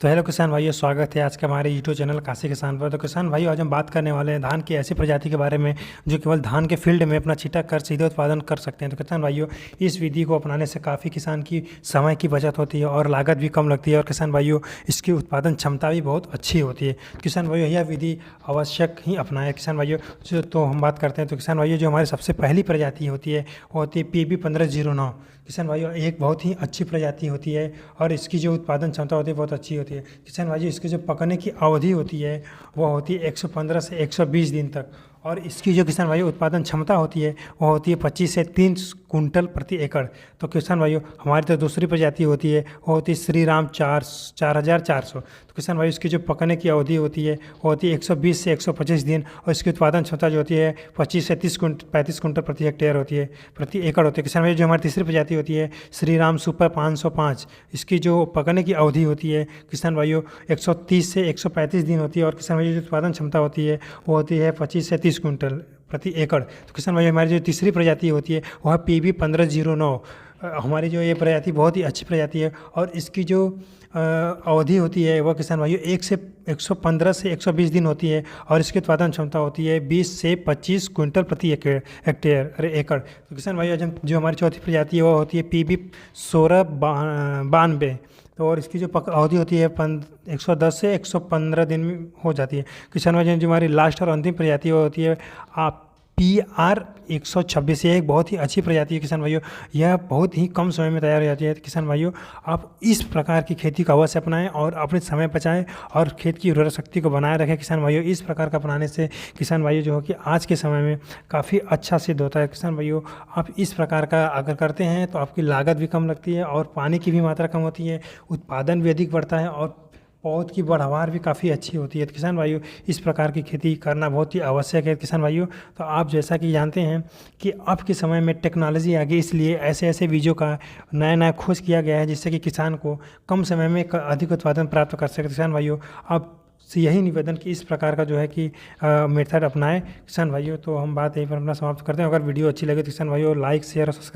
तो हेलो किसान भाइयों, स्वागत है आज के हमारे यूट्यूब चैनल काशी किसान पर। तो किसान भाइयों, आज हम बात करने वाले हैं धान की ऐसी प्रजाति के बारे में जो केवल धान के फील्ड में अपना छिटक कर सीधे उत्पादन कर सकते हैं। तो किसान भाइयों, इस विधि को अपनाने से काफ़ी किसान की समय की बचत होती है और लागत भी कम लगती है। और किसान भाइयों, इसकी उत्पादन क्षमता भी बहुत अच्छी होती है। किसान भाइयों, यह विधि आवश्यक ही अपनाएं। किसान भाइयों, तो हम बात करते हैं तो किसान भाइयों, जो हमारी सबसे पहली प्रजाति होती है वो होती है PB 1509। किसान भाइयों, एक बहुत ही अच्छी प्रजाति होती है और इसकी जो उत्पादन क्षमता होती है बहुत अच्छी होती है। किसान भाइयों, इसकी जो पकने की अवधि होती है वो होती है 115 से 120 दिन तक। और इसकी जो किसान भाइयों उत्पादन क्षमता होती है वो होती है 25 से 30 कुंटल प्रति एकड़। तो किसान भाइयों, हमारी तो दूसरी प्रजाति होती है वो होती है श्री राम 4400। तो किसान भाइयों, इसकी जो पकने की अवधि होती है वो होती है 120 से 125 दिन और इसकी उत्पादन क्षमता जो होती है 25 से 35 कुंटल प्रति हेक्टेयर होती है, प्रति एकड़ होती है। किसान भाइयों, जो हमारी तीसरी प्रजाति होती है श्री राम सुपर 505, इसकी जो पकने की अवधि होती है किसान भाइयों 130 से 135 दिन होती है और किसान भाइयों जो उत्पादन क्षमता होती है वो होती है 25 से 30 कुंटल प्रति एकड़। तो किसान भाइयों, हमारी जो तीसरी प्रजाति होती है वह PB 1509। हमारी जो ये प्रजाति बहुत ही अच्छी प्रजाति है और इसकी जो अवधि होती है वह किसान भाइयों 115 से 120 दिन होती है और इसकी उत्पादन क्षमता होती है 20 से 25 कुंटल प्रति एकड़। तो किसान भाइयों, जो हमारी चौथी प्रजाति है वह होती है PB 1692। तो और इसकी जो अवधि होती है 110 से 115 दिन में हो जाती है। किसान भाइयों, जो हमारी लास्ट और अंतिम प्रजाति वो होती है PR 126। यह एक बहुत ही अच्छी प्रजाति है किसान भाइयों, यह बहुत ही कम समय में तैयार हो जाती है। तो किसान भाइयों, आप इस प्रकार की खेती को अवश्य अपनाएं और अपने समय बचाएं और खेत की उर्वरक शक्ति को बनाए रखें। किसान भाइयों, इस प्रकार का अपनाने से किसान भाइयों जो है कि आज के समय में काफ़ी अच्छा सिद्ध होता है। किसान भाइयों, आप इस प्रकार का अगर करते हैं तो आपकी लागत भी कम लगती है और पानी की भी मात्रा कम होती है, उत्पादन भी अधिक बढ़ता है और पौध की पैदावार भी काफ़ी अच्छी होती है। तो किसान भाइयों, इस प्रकार की खेती करना बहुत ही आवश्यक है। किसान भाइयों, तो आप जैसा कि जानते हैं कि अब के समय में टेक्नोलॉजी आ गई, इसलिए ऐसे ऐसे बीजों का नया नया खोज किया गया है जिससे कि किसान को कम समय में अधिक उत्पादन प्राप्त कर सके। किसान भाइयों, आप से यही निवेदन कि इस प्रकार का जो है कि मेथड अपनाएं। किसान भाइयों, तो हम बात यहीं पर अपना समाप्त करते हैं। अगर वीडियो अच्छी लगे तो किसान भाइयों लाइक शेयर और सब्सक्राइब